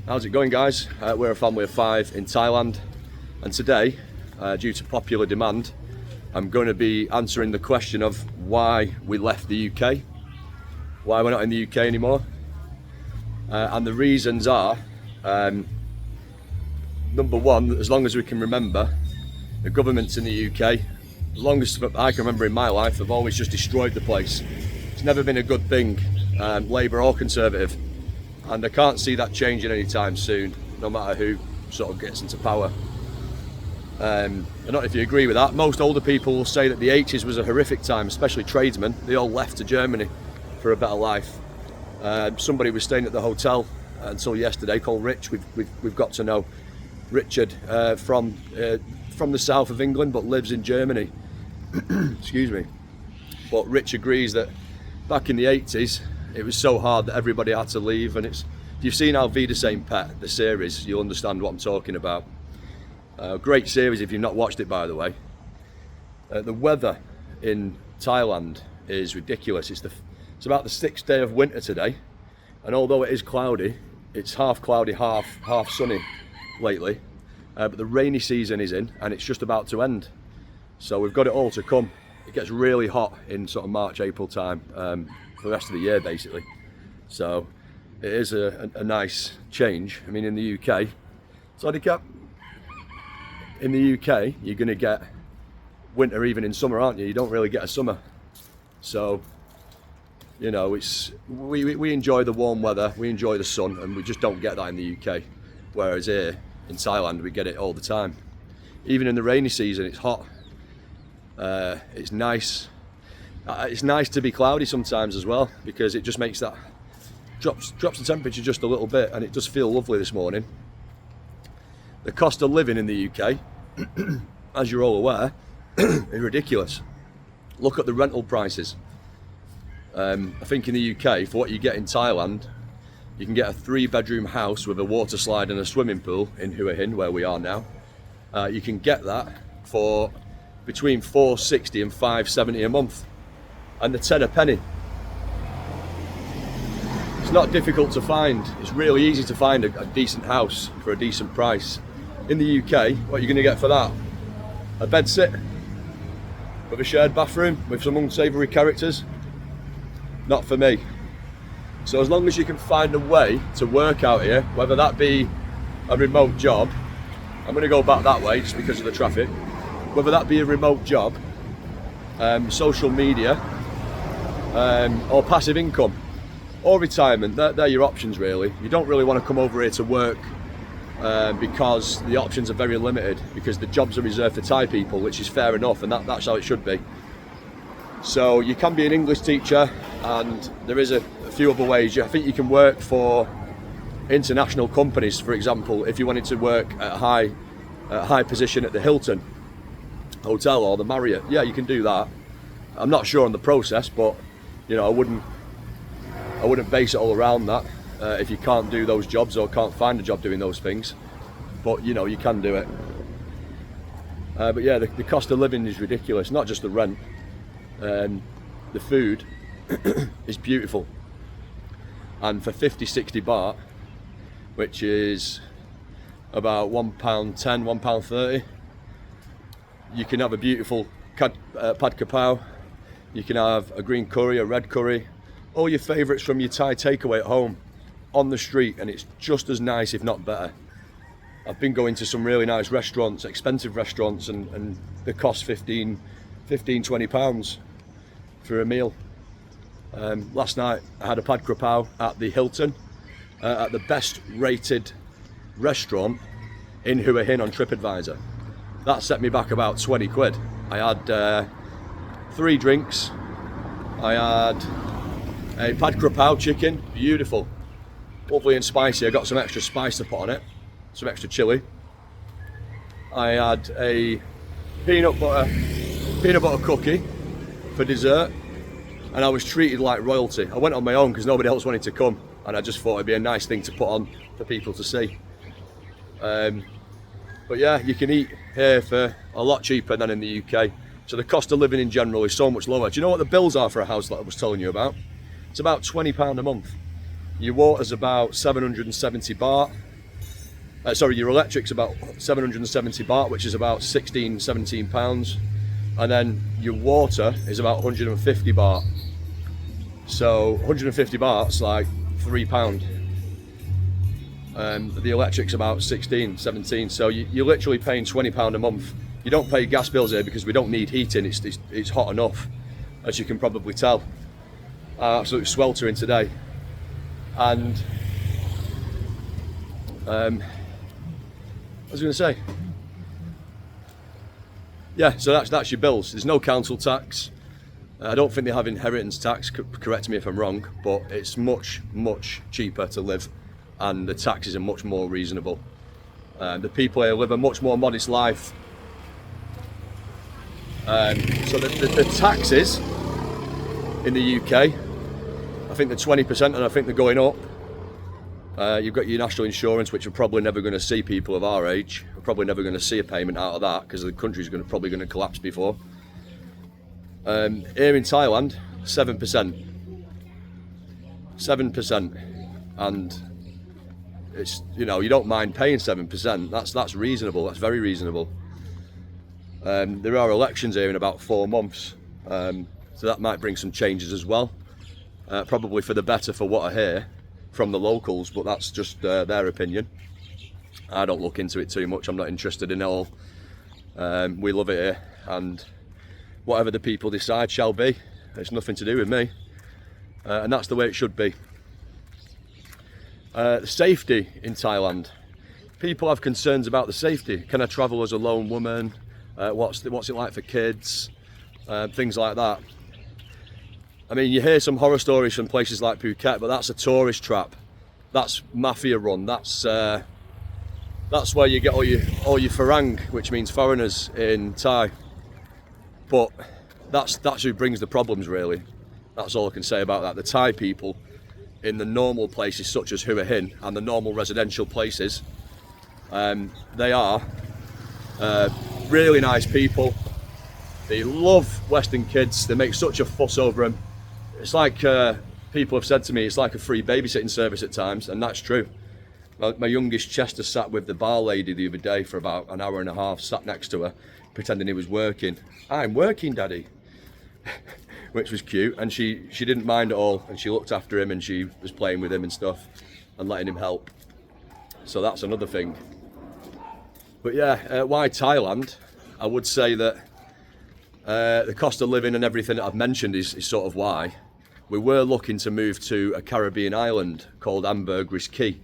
How's it going, guys? We're a family of 5 in Thailand, and today, due to popular demand, I'm going to be answering the question of why we left the UK, why we're not in the UK anymore, and the reasons are, number one, as long as we can remember, the governments in the UK, as long as I can remember in my life, have always just destroyed the place. It's never been a good thing, Labour or Conservative. And I can't see that changing anytime soon, no matter who sort of gets into power. I don't know if you agree with that. Most older people will say that the 80s was a horrific time, especially tradesmen. They all left to Germany for a better life. Somebody was staying at the hotel until yesterday called Rich. We've got to know Richard from the south of England, but lives in Germany. Excuse me. But Rich agrees that back in the 80s, it was so hard that everybody had to leave, and if you've seen Our Vida Saint Pet, the series, you'll understand what I'm talking about. Great series if you've not watched it, by the way. The weather in Thailand is ridiculous. It's about the 6th day of winter today, and although it is cloudy, it's half cloudy, half sunny lately. But the rainy season is in, and it's just about to end. So we've got it all to come. It gets really hot in sort of March, April time. For the rest of the year, basically. So it is a nice change. I mean, in the UK, sorry cap. In the UK, you're going to get winter even in summer, aren't you? You don't really get a summer. So, you know, we enjoy the warm weather, we enjoy the sun, and we just don't get that in the UK. Whereas here in Thailand, we get it all the time. Even in the rainy season, it's hot. It's nice. It's nice to be cloudy sometimes as well, because it just makes that drops the temperature just a little bit, and it does feel lovely this morning. The cost of living in the UK, as you're all aware, is ridiculous. Look at the rental prices. I think in the UK, for what you get in Thailand, you can get a 3-bedroom house with a water slide and a swimming pool in Hua Hin, where we are now. You can get that for between $460 and $570 a month. And the 10 a penny. It's not difficult to find. It's really easy to find a decent house for a decent price. In the UK, what are you going to get for that? A bed sit with a shared bathroom with some unsavoury characters? Not for me. So as long as you can find a way to work out here, whether that be a remote job, I'm going to go back that way just because of the traffic, whether that be a remote job, social media, or passive income, or retirement, they're your options really. You don't really want to come over here to work because the options are very limited, because the jobs are reserved for Thai people, which is fair enough, and that's how it should be. So you can be an English teacher, and there is a few other ways. I think you can work for international companies, for example, if you wanted to work at a high position at the Hilton Hotel or the Marriott. Yeah, you can do that. I'm not sure on the process, but you know, I wouldn't base it all around that if you can't do those jobs or can't find a job doing those things. But you know, you can do it. But yeah, the cost of living is ridiculous. Not just the rent. The food is beautiful. And for 50-60 baht, which is about £1.10, £1.30, you can have a beautiful pad kapow. You can have a green curry, a red curry, all your favourites from your Thai takeaway at home on the street, and it's just as nice, if not better. I've been going to some really nice restaurants, expensive restaurants, and they cost 15, £20 for a meal. Last night I had a pad kapow at the Hilton, at the best rated restaurant in Hua Hin on TripAdvisor. That set me back about 20 quid. I had 3 drinks. I had a pad kapow chicken, beautiful, lovely and spicy. I got some extra spice to put on it, some extra chili. I had a peanut butter cookie for dessert, and I was treated like royalty. I went on my own because nobody else wanted to come, and I just thought it'd be a nice thing to put on for people to see. But yeah, you can eat here for a lot cheaper than in the UK. So the cost of living in general is so much lower. Do you know what the bills are for a house that I was telling you about? It's about £20 a month. Your water's about 770 baht. Sorry, your electric's about 770 baht, which is about 16, 17 pounds. And then your water is about 150 baht. So 150 baht's like £3. The electric's about 16, 17. So you're literally paying £20 a month. You don't pay gas bills here because we don't need heating. It's hot enough, as you can probably tell. Absolutely sweltering today. And what was I going to say? Yeah, so that's your bills. There's no council tax. I don't think they have inheritance tax, correct me if I'm wrong, but it's much, much cheaper to live, and the taxes are much more reasonable. The people here live a much more modest life. So the taxes in the UK, I think they're 20%, and I think they're going up. You've got your national insurance, which we're probably never going to see. People of our age, we're probably never going to see a payment out of that because the country's probably going to collapse before. Here in Thailand, 7%, and it's, you know, you don't mind paying 7%. That's reasonable. That's very reasonable. There are elections here in about 4 months, so that might bring some changes as well. Probably for the better for what I hear from the locals, but that's just their opinion. I don't look into it too much. I'm not interested in it all. We love it here, and whatever the people decide shall be. It's nothing to do with me, and that's the way it should be. The safety in Thailand. People have concerns about the safety. Can I travel as a lone woman? What's it like for kids? Things like that. I mean, you hear some horror stories from places like Phuket, but that's a tourist trap. That's mafia run. That's where you get all your farang, which means foreigners in Thai. But that's who brings the problems, really. That's all I can say about that. The Thai people in the normal places such as Hua Hin and the normal residential places, they are really nice people. They love Western kids. They make such a fuss over them. It's like people have said to me, it's like a free babysitting service at times, and that's true. My youngest Chester sat with the bar lady the other day for about an hour and a half, sat next to her, pretending he was working. I'm working, Daddy. Which was cute, and she didn't mind at all, and she looked after him and she was playing with him and stuff and letting him help. So that's another thing. But yeah, why Thailand? I would say that the cost of living and everything that I've mentioned is sort of why. We were looking to move to a Caribbean island called Ambergris Caye,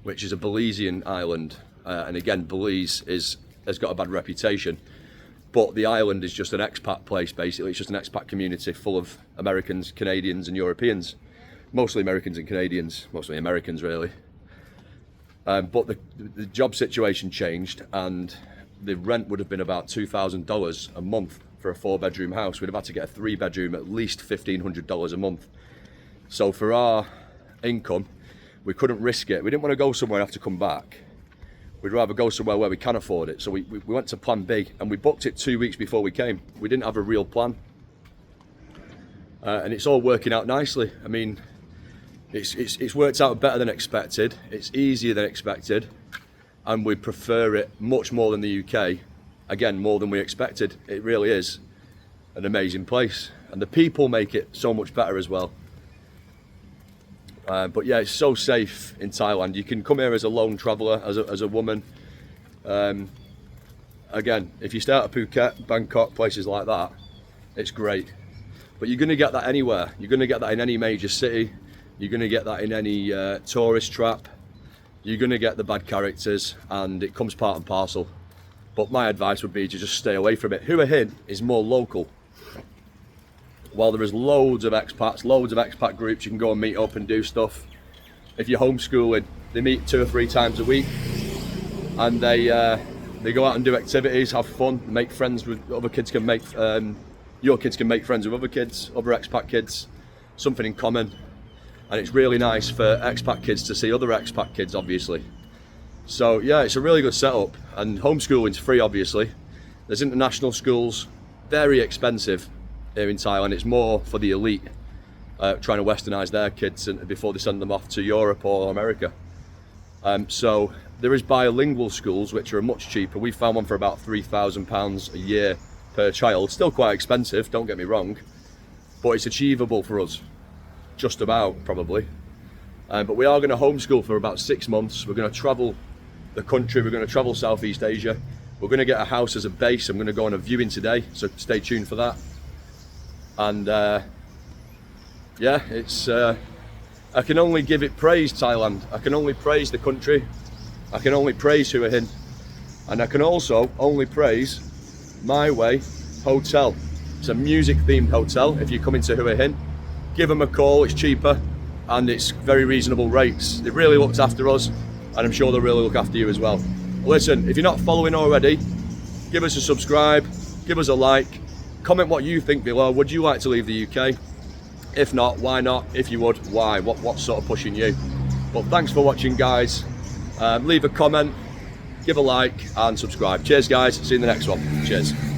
which is a Belizean island, and again, Belize has got a bad reputation. But the island is just an expat place, basically. It's just an expat community full of Americans, Canadians and Europeans. Mostly Americans and Canadians, mostly Americans really. But the job situation changed, and the rent would have been about $2,000 a month for a 4-bedroom house. We'd have had to get a 3-bedroom at least $1,500 a month. So for our income, we couldn't risk it. We didn't want to go somewhere and have to come back. We'd rather go somewhere where we can afford it. So we went to plan B, and we booked it 2 weeks before we came. We didn't have a real plan. And it's all working out nicely. I mean, it's worked out better than expected. It's easier than expected. And we prefer it much more than the UK. Again, more than we expected. It really is an amazing place. And the people make it so much better as well. But yeah, it's so safe in Thailand. You can come here as a lone traveller, as a woman. Again, if you stay out of Phuket, Bangkok, places like that, it's great. But you're going to get that anywhere. You're going to get that in any major city. You're going to get that in any tourist trap. You're going to get the bad characters, and it comes part and parcel. But my advice would be to just stay away from it. Hua Hin is more local. While there is loads of expats, loads of expat groups, you can go and meet up and do stuff. If you're homeschooling, they meet 2 or 3 times a week, and they go out and do activities, have fun, make friends with other kids. Your kids can make friends with other kids, other expat kids, something in common. And it's really nice for expat kids to see other expat kids, obviously. So yeah, it's a really good setup, and homeschooling's free, obviously. There's international schools, very expensive here in Thailand. It's more for the elite, trying to westernise their kids before they send them off to Europe or America. So there is bilingual schools which are much cheaper. We found one for about £3,000 a year per child. Still quite expensive, don't get me wrong, but it's achievable for us, just about, probably. But we are going to homeschool for about 6 months. We're going to travel the country, we're going to travel Southeast Asia. We're going to get a house as a base. I'm going to go on a viewing today, so stay tuned for that. And yeah, it's I can only give it praise, Thailand. I can only praise the country. I can only praise Hua Hin. And I can also only praise My Way Hotel. It's a music themed hotel. If you come into Hua Hin, give them a call, it's cheaper and it's very reasonable rates. They really looked after us, and I'm sure they'll really look after you as well. Listen, if you're not following already, give us a subscribe, give us a like, comment what you think below. Would you like to leave the UK? If not, why not? If you would, why? What's sort of pushing you? But thanks for watching, guys. Leave a comment, give a like and subscribe. Cheers, guys. See you in the next one. Cheers.